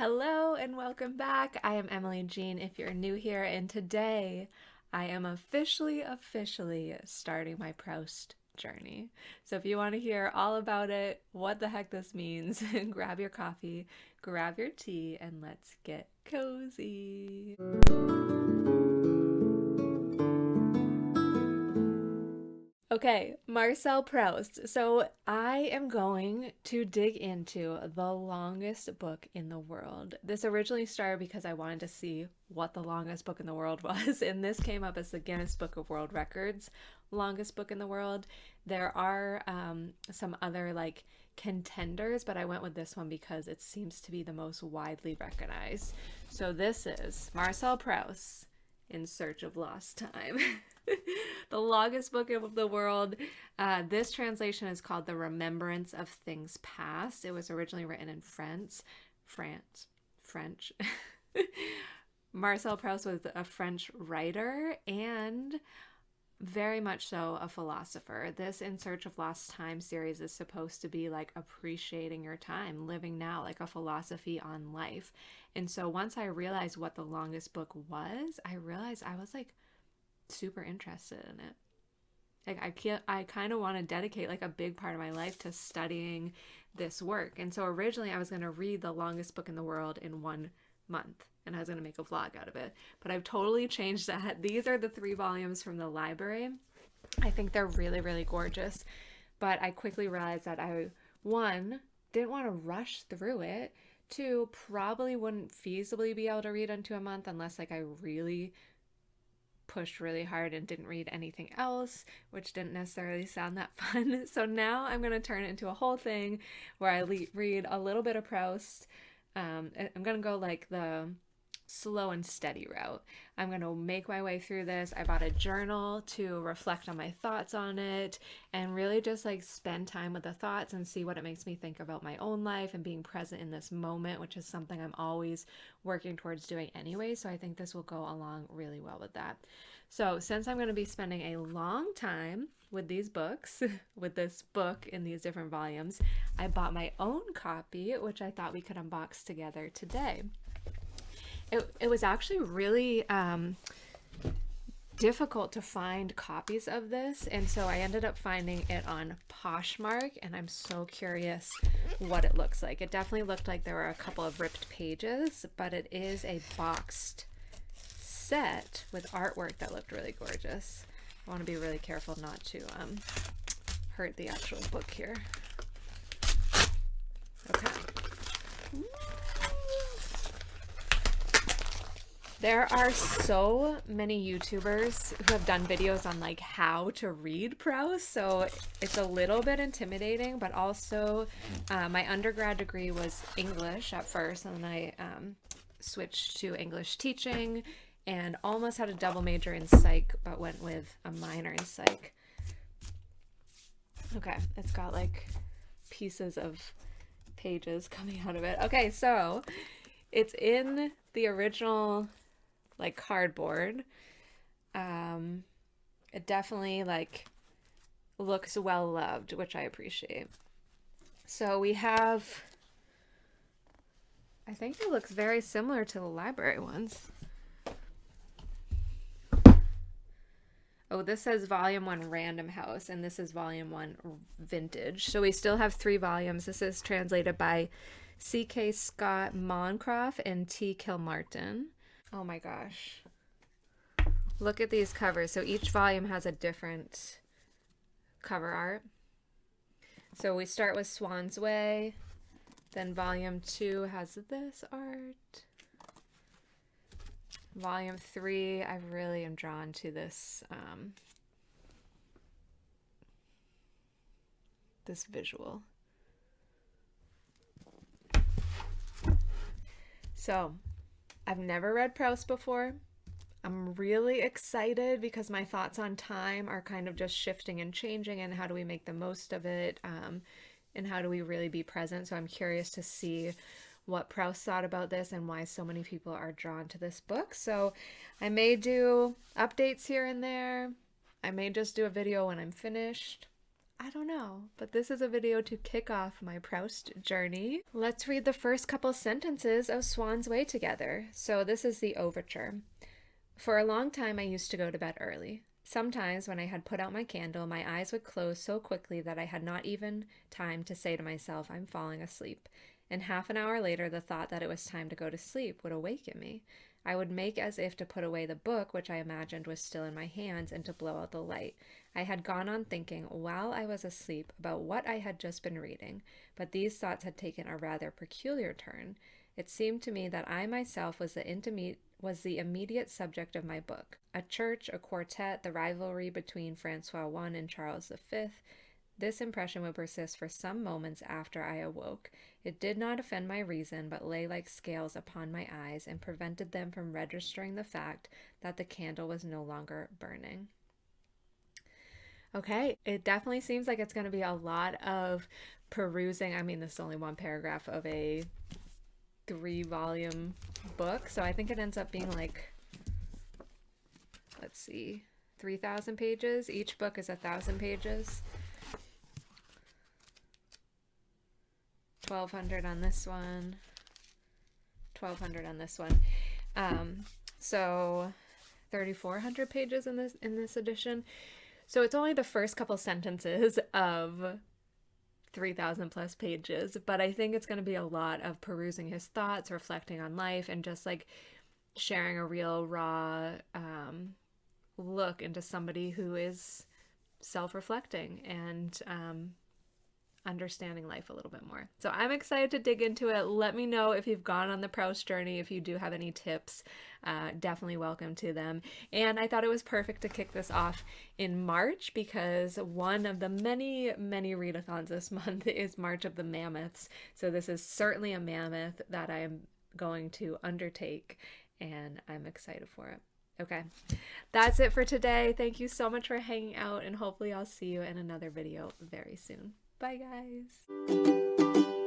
Hello and welcome back. I am Emily Jean if you're new here, and today I am officially starting my Proust journey. So if you want to hear all about it, what the heck this means, grab your coffee, grab your tea, and let's get cozy. Okay, Marcel Proust. So I am going to dig into the longest book in the world. This originally started because I wanted to see what the longest book in the world was, and this came up as the Guinness Book of World Records longest book in the world. There are some other contenders, but I went with this one because it seems to be the most widely recognized. So this is Marcel Proust, In Search of Lost Time. The longest book of the world. This translation is called The Remembrance of Things Past. It was originally written in French. Marcel Proust was a French writer and very much so a philosopher. This In Search of Lost Time series is supposed to be like appreciating your time, living now, like a philosophy on life. And so once I realized what the longest book was, I realized I was like super interested in it. I kind of want to dedicate like a big part of my life to studying this work. And so originally I was going to read the longest book in the world in 1 month, and I was going to make a vlog out of it. But I've totally changed that. These are the 3 volumes from the library. I think they're really, really gorgeous. But I quickly realized that one, didn't want to rush through it. 2, probably wouldn't feasibly be able to read into a month unless I really pushed really hard and didn't read anything else, which didn't necessarily sound that fun. So now I'm going to turn it into a whole thing where I read a little bit of Proust. I'm going to go like the slow and steady route. I'm going to make my way through this. I bought a journal to reflect on my thoughts on it and really just like spend time with the thoughts and see what it makes me think about my own life and being present in this moment, which is something I'm always working towards doing anyway. So I think this will go along really well with that. So since I'm going to be spending a long time with these books, with this book in these different volumes, I bought my own copy, which I thought we could unbox together today. It was actually really difficult to find copies of this, and so I ended up finding it on Poshmark, and I'm so curious what it looks like. It definitely looked like there were a couple of ripped pages, but it is a boxed set with artwork that looked really gorgeous. I want to be really careful not to hurt the actual book here. Okay. There are so many YouTubers who have done videos on like how to read Proust, so it's a little bit intimidating, but also my undergrad degree was English at first, and then I switched to English teaching and almost had a double major in psych, but went with a minor in psych. Okay, it's got like pieces of pages coming out of it. Okay, so it's in the original like cardboard. It definitely like looks well loved, which I appreciate. So we have, I think it looks very similar to the library ones. Oh, this says Volume 1 Random House, and this is Volume 1 Vintage. So we still have 3 volumes. This is translated by C.K. Scott Moncroft and T. Kilmartin. Oh my gosh. Look at these covers. So each volume has a different cover art. So we start with Swan's Way. Then Volume 2 has this art. Volume 3, I really am drawn to this this visual. So I've never read Proust before. I'm really excited because my thoughts on time are kind of just shifting and changing, and how do we make the most of it, and how do we really be present. So I'm curious to see what Proust thought about this and why so many people are drawn to this book. So I may do updates here and there. I may just do a video when I'm finished. I don't know, but this is a video to kick off my Proust journey. Let's read the first couple sentences of Swan's Way together. So this is the overture. For a long time I used to go to bed early. Sometimes when I had put out my candle, my eyes would close so quickly that I had not even time to say to myself, I'm falling asleep. And half an hour later, the thought that it was time to go to sleep would awaken me. I would make as if to put away the book, which I imagined was still in my hands, and to blow out the light. I had gone on thinking, while I was asleep, about what I had just been reading, but these thoughts had taken a rather peculiar turn. It seemed to me that I myself was the immediate subject of my book. A church, a quartet, the rivalry between Francois I and Charles V. This impression would persist for some moments after I awoke. It did not offend my reason, but lay like scales upon my eyes and prevented them from registering the fact that the candle was no longer burning. Okay, it definitely seems like it's going to be a lot of perusing. I mean, this is only one paragraph of a 3-volume book, so I think it ends up being like, let's see, 3,000 pages. Each book is 1,000 pages. 1,200 on this one, 1,200 on this one. So 3,400 pages in this edition. So it's only the first couple sentences of 3,000 plus pages, but I think it's going to be a lot of perusing his thoughts, reflecting on life, and just like sharing a real raw look into somebody who is self-reflecting and understanding life a little bit more. So I'm excited to dig into it. Let me know if you've gone on the Proust journey. If you do have any tips, definitely welcome to them. And I thought it was perfect to kick this off in March because one of the many, many readathons this month is March of the Mammoths. So this is certainly a mammoth that I am going to undertake, and I'm excited for it. Okay, that's it for today. Thank you so much for hanging out, and hopefully I'll see you in another video very soon. Bye, guys.